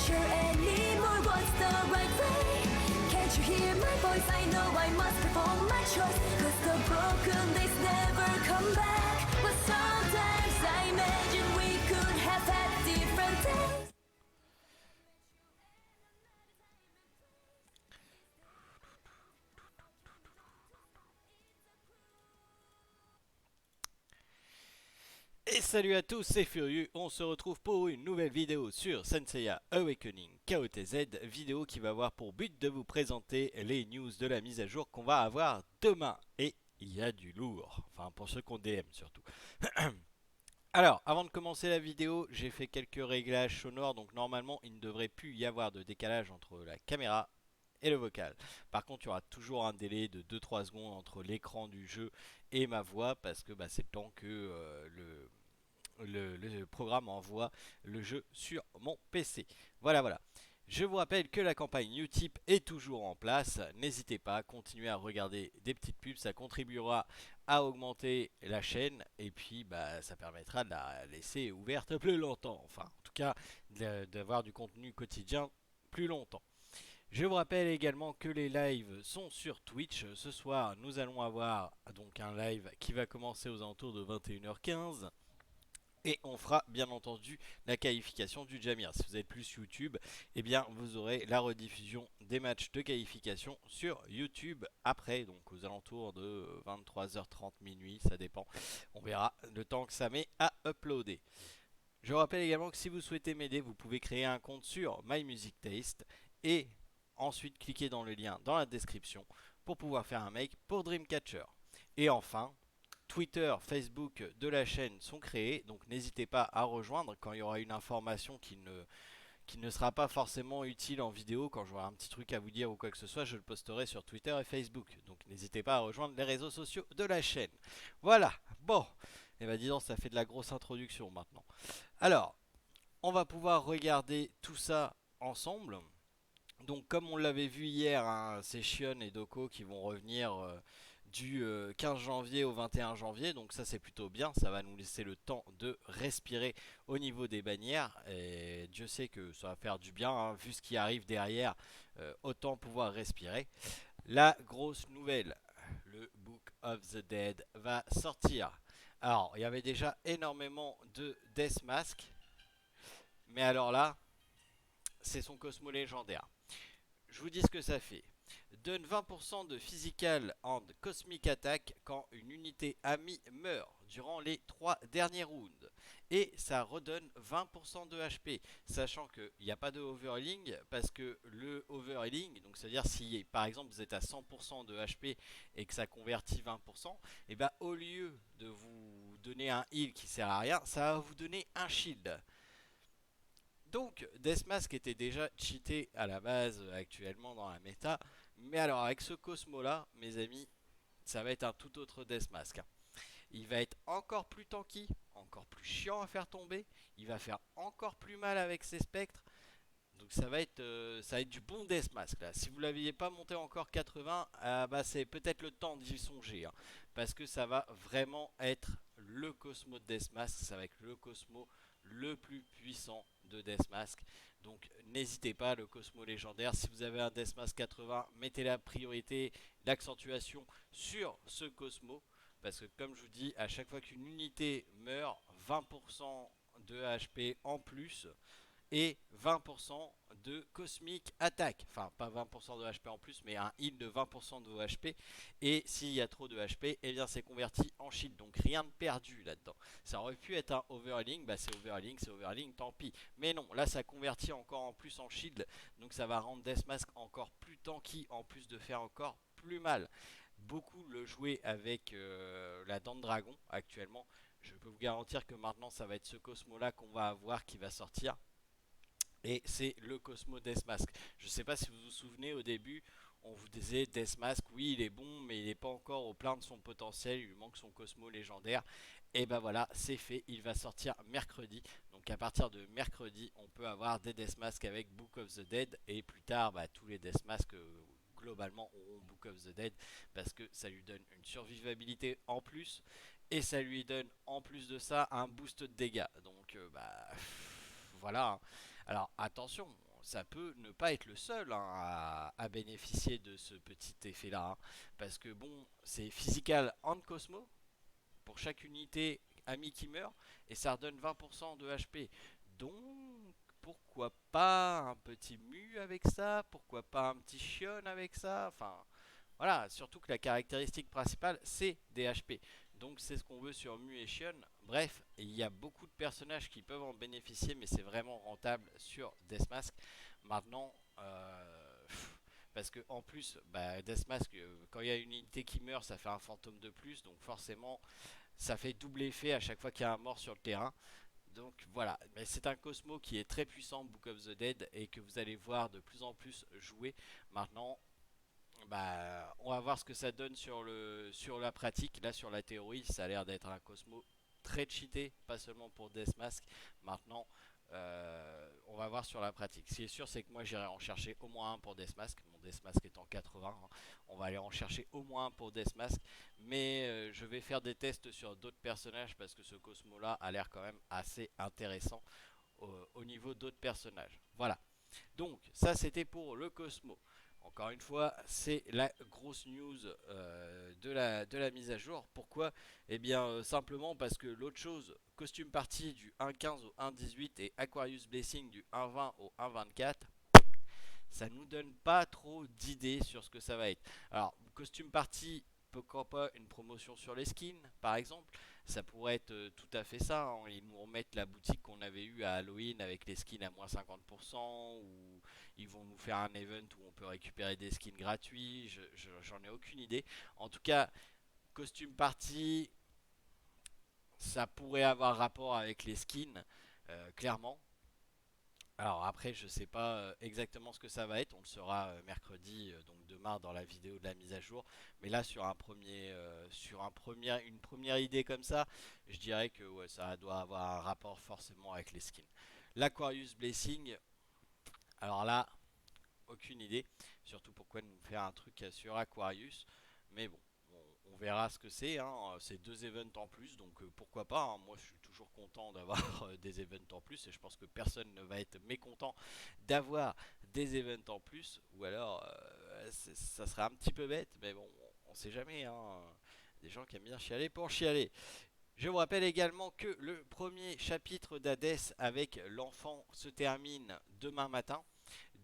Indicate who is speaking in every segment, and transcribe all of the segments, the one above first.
Speaker 1: sure anymore what's the right way. Can't you hear my voice? I know I must perform my choice. Cause the broken days never come back. But sometimes I imagine we could have had different days.
Speaker 2: Et salut à tous, c'est Furieux, on se retrouve pour une nouvelle vidéo sur Senseiya Awakening KOTZ, vidéo qui va avoir pour but de vous présenter les news de la mise à jour qu'on va avoir demain. Et il y a du lourd, enfin pour ceux qu'on DM surtout. Alors, avant de commencer la vidéo, j'ai fait quelques réglages sonores, donc normalement il ne devrait plus y avoir de décalage entre la caméra et le vocal. Par contre, il y aura toujours un délai de 2-3 secondes entre l'écran du jeu et ma voix, parce que c'est le temps que le programme envoie le jeu sur mon PC. Voilà, voilà. Je vous rappelle que la campagne Utip est toujours en place. N'hésitez pas à continuer à regarder des petites pubs. Ça contribuera à augmenter la chaîne. Et puis, ça permettra de la laisser ouverte plus longtemps. Enfin, en tout cas, d'avoir du contenu quotidien plus longtemps. Je vous rappelle également que les lives sont sur Twitch. Ce soir, nous allons avoir donc un live qui va commencer aux alentours de 21h15. Et on fera bien entendu la qualification du Jamir. Si vous êtes plus YouTube, eh bien vous aurez la rediffusion des matchs de qualification sur YouTube après, donc aux alentours de 23h30 minuit, ça dépend. On verra le temps que ça met à uploader. Je rappelle également que si vous souhaitez m'aider, vous pouvez créer un compte sur My Music Taste et ensuite cliquer dans le lien dans la description pour pouvoir faire un make pour Dreamcatcher. Et enfin, Twitter, Facebook de la chaîne sont créés, donc n'hésitez pas à rejoindre quand il y aura une information qui ne sera pas forcément utile en vidéo. Quand j'aurai un petit truc à vous dire ou quoi que ce soit, je le posterai sur Twitter et Facebook. Donc n'hésitez pas à rejoindre les réseaux sociaux de la chaîne. Voilà, bon, et disons ça fait de la grosse introduction maintenant. Alors, on va pouvoir regarder tout ça ensemble. Donc comme on l'avait vu hier, hein, c'est Shion et Doko qui vont revenir du 15 janvier au 21 janvier. Donc ça c'est plutôt bien, ça va nous laisser le temps de respirer au niveau des bannières. Et Dieu sait que ça va faire du bien, hein, vu ce qui arrive derrière, autant pouvoir respirer. La grosse nouvelle, le Book of the Dead va sortir. Alors il y avait déjà énormément de Death Mask, mais alors là, c'est son Cosmo légendaire. Je vous dis ce que ça fait. Donne 20% de physical and cosmic attack quand une unité amie meurt durant les 3 derniers rounds. Et ça redonne 20% de HP. Sachant qu'il n'y a pas de overhealing, parce que le overhealing, donc c'est-à-dire si par exemple vous êtes à 100% de HP et que ça convertit 20%, et au lieu de vous donner un heal qui sert à rien, ça va vous donner un shield. Donc, Deathmask était déjà cheaté à la base actuellement dans la méta. Mais alors, avec ce Cosmo là, mes amis, ça va être un tout autre Deathmask, hein. Il va être encore plus tanky, encore plus chiant à faire tomber. Il va faire encore plus mal avec ses spectres. Donc ça va être du bon Deathmask là. Si vous ne l'aviez pas monté encore 80, c'est peut-être le temps d'y songer, hein, parce que ça va vraiment être le Cosmo de Deathmask. Ça va être le Cosmo le plus puissant de Deathmask. Donc n'hésitez pas, le Cosmo légendaire. Si vous avez un Deathmask 80, mettez la priorité, l'accentuation sur ce Cosmo. Parce que comme je vous dis, à chaque fois qu'une unité meurt, 20% de HP en plus et 20% de Cosmic Attack. Enfin, pas 20% de HP en plus, mais un heal de 20% de vos HP. Et s'il y a trop de HP, eh bien c'est converti en shield. Donc rien de perdu là-dedans. Ça aurait pu être un overhealing, c'est overhealing, tant pis. Mais non, là ça convertit encore en plus en shield. Donc ça va rendre Deathmask encore plus tanky, en plus de faire encore plus mal. Beaucoup le jouaient avec la dent de dragon actuellement. Je peux vous garantir que maintenant ça va être ce Cosmo là qu'on va avoir qui va sortir. Et c'est le Cosmo Deathmask. Je ne sais pas si vous vous souvenez, au début, on vous disait Deathmask, oui, il est bon, mais il n'est pas encore au plein de son potentiel, il lui manque son Cosmo légendaire. Et voilà, c'est fait, il va sortir mercredi. Donc à partir de mercredi, on peut avoir des Deathmask avec Book of the Dead. Et plus tard, tous les Deathmask globalement auront Book of the Dead, parce que ça lui donne une survivabilité en plus. Et ça lui donne en plus de ça un boost de dégâts. Donc voilà, hein. Alors attention, ça peut ne pas être le seul, hein, à bénéficier de ce petit effet-là, hein. Parce que bon, c'est physical and Cosmo pour chaque unité ami qui meurt et ça redonne 20% de HP. Donc pourquoi pas un petit mu avec ça? Pourquoi pas un petit Shion avec ça? Enfin voilà, surtout que la caractéristique principale c'est des HP. Donc c'est ce qu'on veut sur Mu et Shion. Bref, il y a beaucoup de personnages qui peuvent en bénéficier, mais c'est vraiment rentable sur Deathmask. Maintenant, parce que en plus, bah, Deathmask, quand il y a une unité qui meurt, ça fait un fantôme de plus, donc forcément, ça fait double effet à chaque fois qu'il y a un mort sur le terrain. Donc voilà, mais c'est un Cosmo qui est très puissant, Book of the Dead, et que vous allez voir de plus en plus jouer. Maintenant, bah, on va voir ce que ça donne sur la pratique. Là, sur la théorie, ça a l'air d'être un Cosmo très cheaté, pas seulement pour Deathmask. Maintenant, on va voir sur la pratique. Ce qui est sûr, c'est que moi, j'irai en chercher au moins un pour Deathmask. Mon Deathmask est en 80, hein. On va aller en chercher au moins un pour Deathmask. Mais je vais faire des tests sur d'autres personnages parce que ce Cosmo-là a l'air quand même assez intéressant au niveau d'autres personnages. Voilà. Donc, ça, c'était pour le Cosmo. Encore une fois, c'est la grosse news de la mise à jour. Pourquoi? Eh bien, simplement parce que l'autre chose, Costume Party du 1.15 au 1.18 et Aquarius Blessing du 1.20 au 1.24, ça nous donne pas trop d'idées sur ce que ça va être. Alors, Costume Party, pourquoi pas une promotion sur les skins, par exemple. Ça pourrait être tout à fait ça, hein. Ils nous remettent la boutique qu'on avait eue à Halloween avec les skins à moins 50%, ou ils vont nous faire un event où on peut récupérer des skins gratuits. J'en ai aucune idée. En tout cas, Costume Party, ça pourrait avoir rapport avec les skins, clairement. Alors après, je sais pas exactement ce que ça va être, on le saura mercredi, donc demain dans la vidéo de la mise à jour. Mais là, une première idée comme ça, je dirais que ouais, ça doit avoir un rapport forcément avec les skins. L'Aquarius Blessing, alors là, aucune idée, surtout pourquoi nous faire un truc sur Aquarius. Mais bon, on verra ce que c'est, hein. C'est deux events en plus, donc pourquoi pas, hein. Moi je suis toujours content d'avoir des events en plus et je pense que personne ne va être mécontent d'avoir des events en plus. Ou alors ça serait un petit peu bête, mais bon, on sait jamais, hein. Des gens qui aiment bien chialer pour chialer. Je vous rappelle également que le premier chapitre d'Hades avec l'enfant se termine demain matin.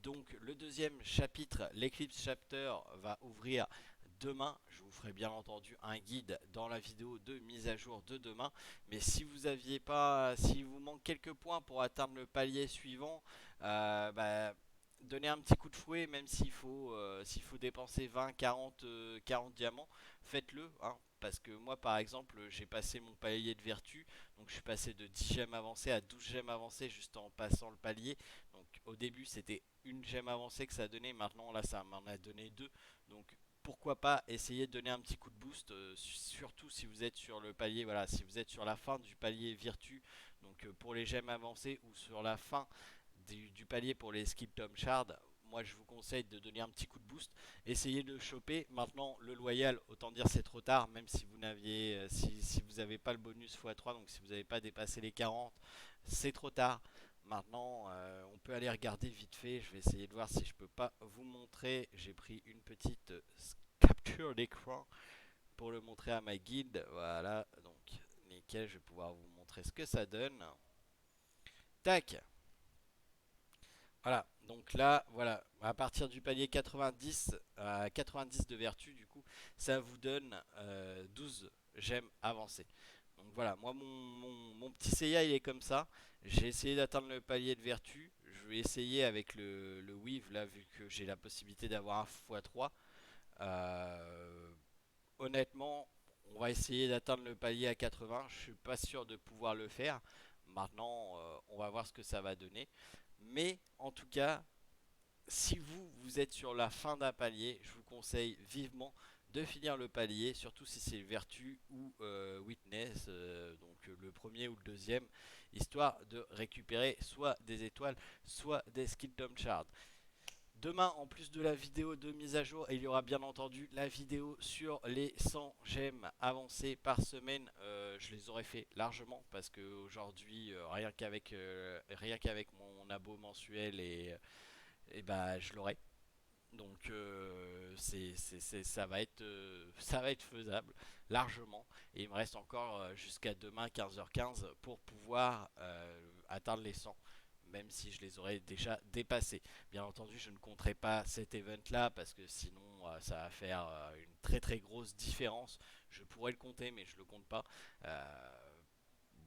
Speaker 2: Donc le deuxième chapitre, l'Eclipse Chapter, va ouvrir demain. Je vous ferai bien entendu un guide dans la vidéo de mise à jour de demain. Mais si vous aviez pas, si vous manque quelques points pour atteindre le palier suivant, bah, donnez un petit coup de fouet, même s'il faut dépenser 20, 40, 40 diamants, faites-le, hein. Parce que moi par exemple j'ai passé mon palier de vertu, donc je suis passé de 10 gemmes avancées à 12 gemmes avancées juste en passant le palier. Donc au début c'était une gemme avancée que ça donnait, maintenant là ça m'en a donné deux. Donc pourquoi pas essayer de donner un petit coup de boost, surtout si vous êtes sur le palier, voilà, si vous êtes sur la fin du palier vertu, donc pour les gemmes avancées, ou sur la fin du palier pour les skip tom shard. Moi je vous conseille de donner un petit coup de boost, essayez de choper. Maintenant le loyal, autant dire c'est trop tard, même si vous n'aviez si vous n'avez pas le bonus x3, donc si vous n'avez pas dépassé les 40, c'est trop tard. Maintenant on peut aller regarder vite fait, je vais essayer de voir si je peux pas vous montrer. J'ai pris une petite capture d'écran pour le montrer à ma guide, voilà, donc nickel, je vais pouvoir vous montrer ce que ça donne. Tac. Voilà, donc là, voilà, à partir du palier 90 à 90 de vertu, du coup, ça vous donne 12 gemmes avancées. Donc voilà, moi mon petit Seiya il est comme ça. J'ai essayé d'atteindre le palier de vertu. Je vais essayer avec le weave là, vu que j'ai la possibilité d'avoir un x3. Euh, Honnêtement, on va essayer d'atteindre le palier à 80. Je suis pas sûr de pouvoir le faire. Maintenant, on va voir ce que ça va donner. Mais en tout cas, si vous êtes sur la fin d'un palier, je vous conseille vivement de finir le palier, surtout si c'est vertu ou witness, donc le premier ou le deuxième, histoire de récupérer soit des étoiles, soit des skill tom shards. Demain, en plus de la vidéo de mise à jour, il y aura bien entendu la vidéo sur les 100 gemmes avancées par semaine. Je les aurais fait largement parce qu'aujourd'hui, rien qu'avec mon abo mensuel et bah je l'aurai. Donc ça va être faisable largement. Et il me reste encore jusqu'à demain 15h15 pour pouvoir atteindre les 100. Même si je les aurais déjà dépassés. Bien entendu, je ne compterai pas cet event là parce que sinon ça va faire une très très grosse différence. Je pourrais le compter, mais je le compte pas.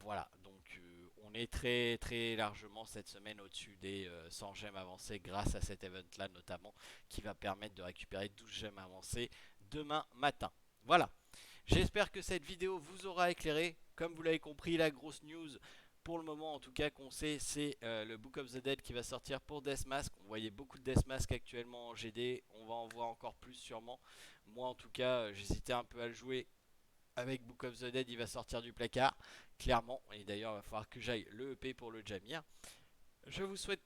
Speaker 2: Voilà, donc on est très très largement cette semaine au-dessus des 100 gemmes avancées grâce à cet event là notamment qui va permettre de récupérer 12 gemmes avancées demain matin. Voilà, j'espère que cette vidéo vous aura éclairé. Comme vous l'avez compris, la grosse news pour le moment en tout cas qu'on sait, c'est le Book of the Dead qui va sortir pour Deathmask. On voyait beaucoup de Deathmask actuellement en GD, on va en voir encore plus sûrement. Moi en tout cas, j'hésitais un peu à le jouer avec Book of the Dead, il va sortir du placard, clairement. Et d'ailleurs, il va falloir que j'aille le EP pour le Jamir. Je vous souhaite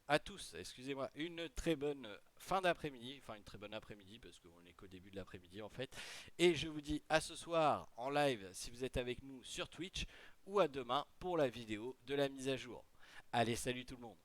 Speaker 2: à tous, excusez-moi, une très bonne fin d'après-midi. Enfin, une très bonne après-midi, parce qu'on n'est qu'au début de l'après-midi en fait. Et je vous dis à ce soir en live si vous êtes avec nous sur Twitch, ou à demain pour la vidéo de la mise à jour. Allez, salut tout le monde!